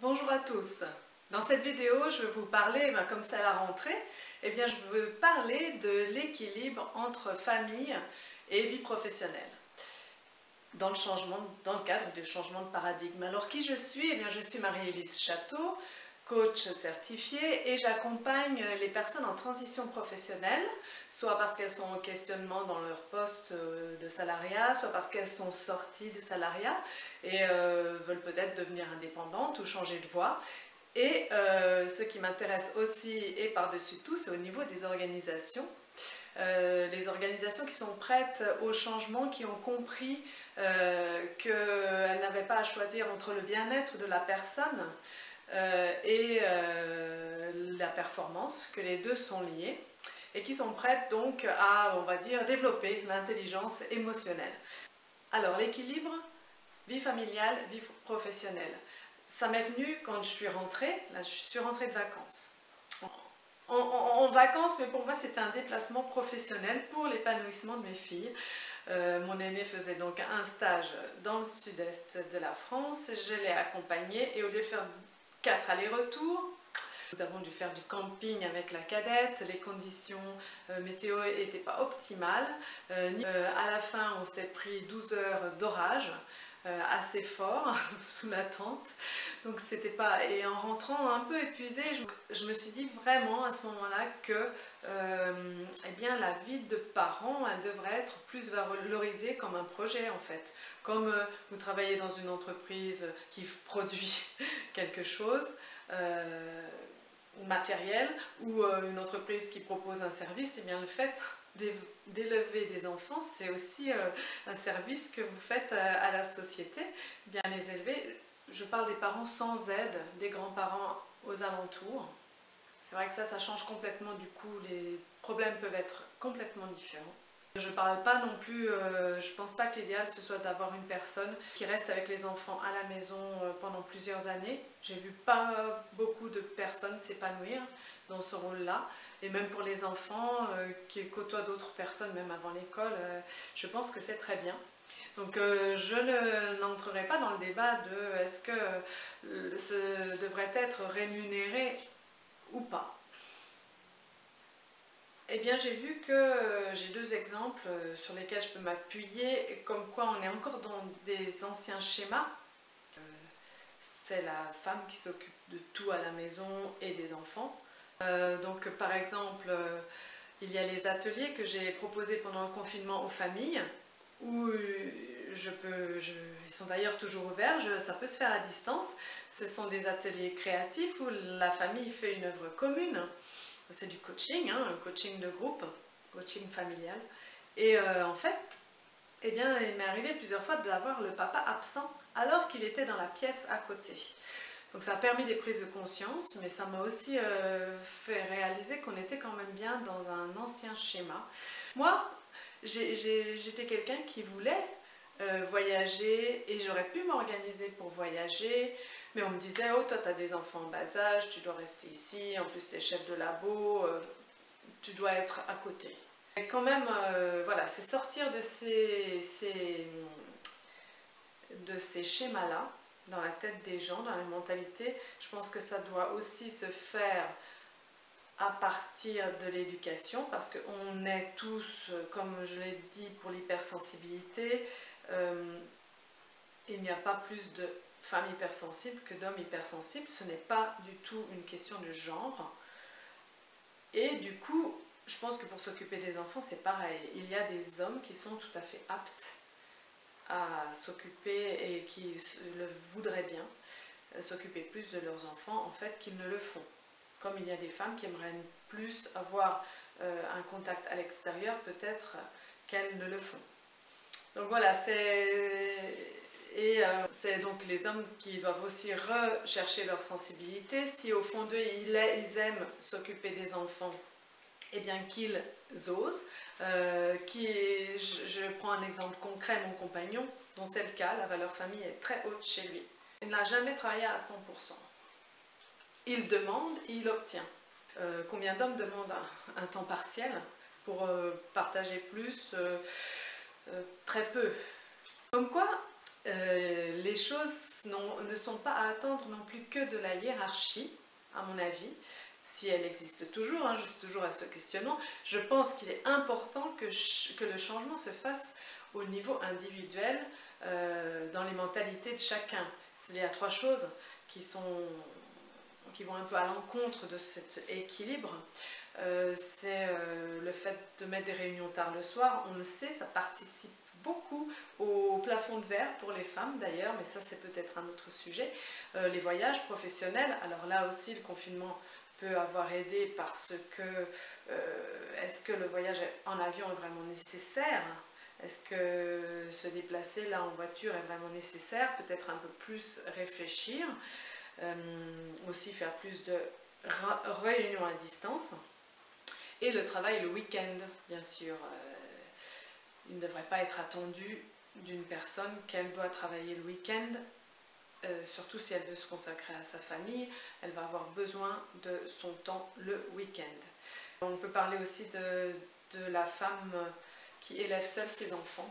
Bonjour à tous. Dans cette vidéo, je vais vous parler, comme c'est à la rentrée, je veux parler de l'équilibre entre famille et vie professionnelle dans le cadre du changement de paradigme. Alors qui je suis? Je suis Marie-Élise Château, coach certifiée, et j'accompagne les personnes en transition professionnelle, soit parce qu'elles sont en questionnement dans leur poste de salariat, soit parce qu'elles sont sorties du salariat et veulent peut-être devenir indépendantes ou changer de voie. Et ce qui m'intéresse aussi, et par-dessus tout, c'est au niveau des organisations. Les organisations qui sont prêtes au changement, qui ont compris qu'elles n'avaient pas à choisir entre le bien-être de la personne et la performance, que les deux sont liés, et qui sont prêtes donc à, on va dire, développer l'intelligence émotionnelle. Alors l'équilibre, vie familiale, vie professionnelle. Ça m'est venu quand je suis rentrée, là je suis rentrée de vacances. En vacances, mais pour moi c'était un déplacement professionnel pour l'épanouissement de mes filles. Mon aînée faisait donc un stage dans le sud-est de la France, je l'ai accompagnée et au lieu de faire 4 allers-retours, nous avons dû faire du camping avec la cadette, les conditions météo n'étaient pas optimales. À la fin, on s'est pris 12 heures d'orage, assez fort, sous la tente. Donc c'était pas... Et en rentrant un peu épuisée, je me suis dit vraiment à ce moment-là que la vie de parents, elle devrait être plus valorisée comme un projet en fait. Comme vous travaillez dans une entreprise qui produit quelque chose, matériel, ou une entreprise qui propose un service, et bien le fait d'élever des enfants, c'est aussi un service que vous faites à la société, bien les élever. Je parle des parents sans aide, des grands-parents aux alentours. C'est vrai que ça change complètement, du coup, les problèmes peuvent être complètement différents. Je ne parle pas non plus, je pense pas que l'idéal ce soit d'avoir une personne qui reste avec les enfants à la maison pendant plusieurs années. J'ai vu pas beaucoup de personnes s'épanouir dans ce rôle-là. Et même pour les enfants qui côtoient d'autres personnes, même avant l'école, je pense que c'est très bien. Donc je n'entrerai pas dans le débat de est-ce que ce devrait être rémunéré ou pas. Eh bien, j'ai vu que j'ai deux exemples sur lesquels je peux m'appuyer, comme quoi on est encore dans des anciens schémas. C'est la femme qui s'occupe de tout à la maison et des enfants. Donc, par exemple, il y a les ateliers que j'ai proposés pendant le confinement aux familles, où ils sont d'ailleurs toujours ouverts, ça peut se faire à distance. Ce sont des ateliers créatifs où la famille fait une œuvre commune. C'est du coaching, un coaching de groupe, coaching familial. Et en fait, il m'est arrivé plusieurs fois d'avoir le papa absent alors qu'il était dans la pièce à côté. Donc ça a permis des prises de conscience, mais ça m'a aussi fait réaliser qu'on était quand même bien dans un ancien schéma. Moi, j'étais quelqu'un qui voulait voyager et j'aurais pu m'organiser pour voyager. Mais on me disait, oh toi tu as des enfants en bas âge, tu dois rester ici, en plus tu es chef de labo, tu dois être à côté. Et quand même, voilà, c'est sortir de ces schémas-là, dans la tête des gens, dans la mentalité. Je pense que ça doit aussi se faire à partir de l'éducation, parce qu'on est tous, comme je l'ai dit pour l'hypersensibilité, il n'y a pas plus de femmes hypersensibles que d'hommes hypersensibles, ce n'est pas du tout une question de genre. Et du coup, je pense que pour s'occuper des enfants, c'est pareil. Il y a des hommes qui sont tout à fait aptes à s'occuper et qui le voudraient bien, s'occuper plus de leurs enfants, en fait, qu'ils ne le font. Comme il y a des femmes qui aimeraient plus avoir un contact à l'extérieur, peut-être qu'elles ne le font. Donc voilà, c'est donc les hommes qui doivent aussi rechercher leur sensibilité. Si au fond d'eux, ils aiment s'occuper des enfants, eh bien qu'ils osent. Je prends un exemple concret, mon compagnon, dont c'est le cas, la valeur famille est très haute chez lui. Il n'a jamais travaillé à 100%. Il demande et il obtient. Combien d'hommes demandent un temps partiel pour partager plus? Très peu. Comme quoi, Les choses ne sont pas à attendre non plus que de la hiérarchie, à mon avis, si elle existe toujours, hein, je suis toujours à ce questionnement. Je pense qu'il est important que le changement se fasse au niveau individuel, dans les mentalités de chacun. Il y a trois choses qui vont un peu à l'encontre de cet équilibre. C'est le fait de mettre des réunions tard le soir, on le sait, ça participe beaucoup au plafond de verre pour les femmes d'ailleurs, mais ça c'est peut-être un autre sujet. Les voyages professionnels, alors là aussi le confinement peut avoir aidé parce que est-ce que le voyage en avion est vraiment nécessaire? Est-ce que se déplacer là en voiture est vraiment nécessaire? Peut-être un peu plus réfléchir, aussi faire plus de réunions à distance. Et le travail le week-end, bien sûr. Il ne devrait pas être attendu d'une personne qu'elle doit travailler le week-end, surtout si elle veut se consacrer à sa famille, elle va avoir besoin de son temps le week-end. On peut parler aussi de la femme qui élève seule ses enfants.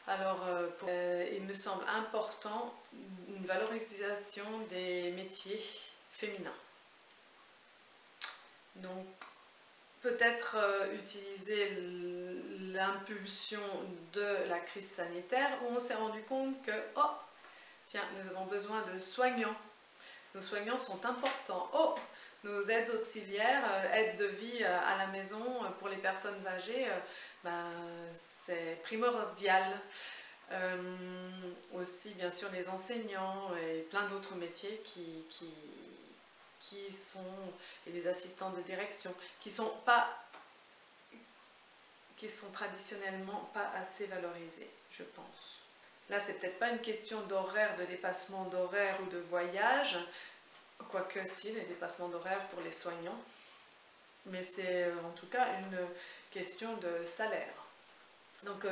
Alors, il me semble important une valorisation des métiers féminins. Donc, peut-être utiliser l'impulsion de la crise sanitaire où on s'est rendu compte que, oh, tiens, nous avons besoin de soignants. Nos soignants sont importants. Oh, nos aides auxiliaires, aides de vie à la maison pour les personnes âgées, c'est primordial. Aussi, bien sûr, les enseignants et plein d'autres métiers qui sont, et les assistants de direction, qui sont traditionnellement pas assez valorisés, je pense. Là, c'est peut-être pas une question d'horaire, de dépassement d'horaire ou de voyage, quoique si, les dépassements d'horaire pour les soignants, mais c'est en tout cas une question de salaire. Donc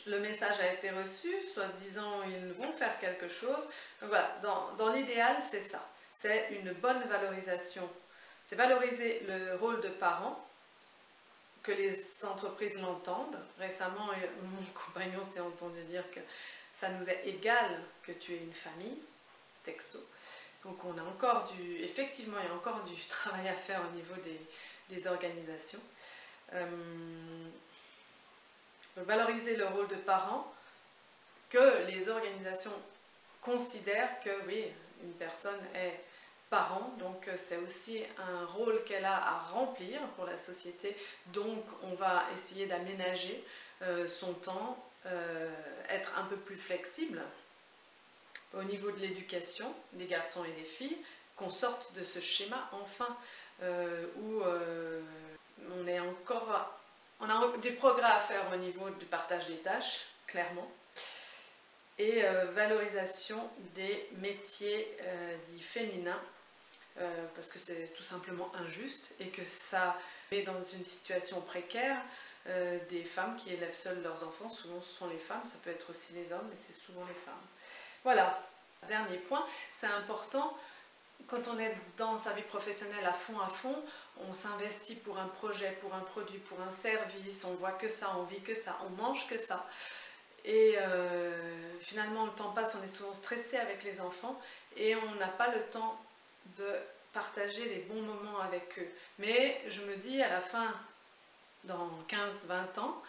le message a été reçu, soi-disant ils vont faire quelque chose. Donc voilà, dans l'idéal c'est ça, c'est une bonne valorisation. C'est valoriser le rôle de parent, que les entreprises l'entendent. Récemment, mon compagnon s'est entendu dire que ça nous est égal que tu aies une famille, texto. Donc on a encore effectivement il y a encore du travail à faire au niveau des organisations. Valoriser le rôle de parent, que les organisations considèrent que oui, une personne est parent, donc c'est aussi un rôle qu'elle a à remplir pour la société, donc on va essayer d'aménager son temps, être un peu plus flexible. Au niveau de l'éducation, des garçons et des filles, qu'on sorte de ce schéma enfin, où on a des progrès à faire au niveau du partage des tâches, clairement, et valorisation des métiers dits féminins, parce que c'est tout simplement injuste et que ça met dans une situation précaire des femmes qui élèvent seules leurs enfants. Souvent ce sont les femmes, ça peut être aussi les hommes, mais c'est souvent les femmes. Voilà, dernier point, c'est important. Quand on est dans sa vie professionnelle à fond, on s'investit pour un projet, pour un produit, pour un service, on voit que ça, on vit que ça, on mange que ça. Et finalement, le temps passe, on est souvent stressé avec les enfants et on n'a pas le temps de partager les bons moments avec eux. Mais je me dis à la fin, dans 15-20 ans,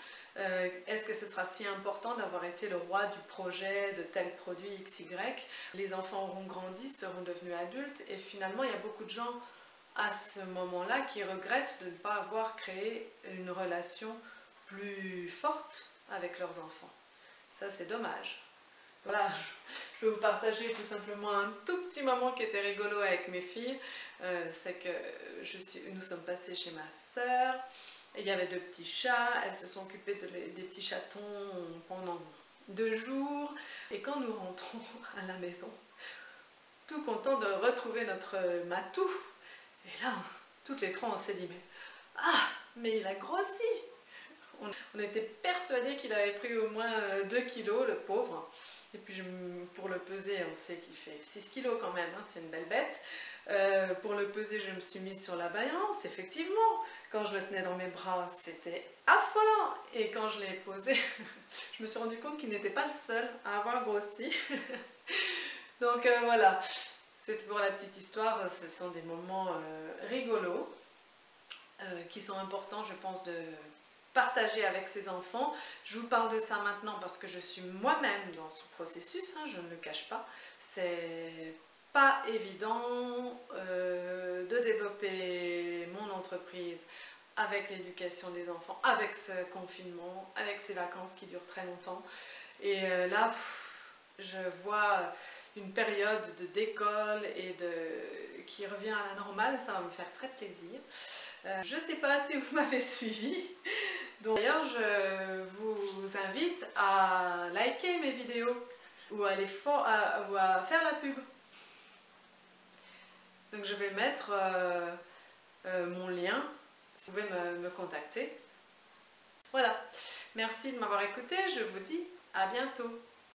est-ce que ce sera si important d'avoir été le roi du projet de tel produit XY? Les enfants auront grandi, seront devenus adultes et finalement il y a beaucoup de gens à ce moment-là qui regrettent de ne pas avoir créé une relation plus forte avec leurs enfants. Ça c'est dommage. Voilà, je vais vous partager tout simplement un tout petit moment qui était rigolo avec mes filles. C'est que nous sommes passés chez ma sœur. Et il y avait 2 petits chats, elles se sont occupées des petits chatons pendant 2 jours. Et quand nous rentrons à la maison, tout contents de retrouver notre matou, et là, toutes les 3, on s'est dit, mais il a grossi! On était persuadés qu'il avait pris au moins 2 kilos, le pauvre. Et puis pour le peser, on sait qu'il fait 6 kilos quand même, hein, c'est une belle bête. Pour le peser, je me suis mise sur la balance. Effectivement, quand je le tenais dans mes bras, c'était affolant. Et quand je l'ai posé, je me suis rendu compte qu'il n'était pas le seul à avoir grossi. Donc voilà, c'est pour la petite histoire. Ce sont des moments rigolos qui sont importants, je pense, de partager avec ses enfants. Je vous parle de ça maintenant parce que je suis moi-même dans ce processus, hein, je ne le cache pas. C'est pas évident de développer mon entreprise avec l'éducation des enfants, avec ce confinement, avec ces vacances qui durent très longtemps. Et là, je vois une période d'école et qui revient à la normale, ça va me faire très plaisir. Je ne sais pas si vous m'avez suivi. D'ailleurs, je vous invite à liker mes vidéos ou à faire la pub. Donc je vais mettre mon lien, si vous pouvez me contacter. Voilà, merci de m'avoir écouté, je vous dis à bientôt.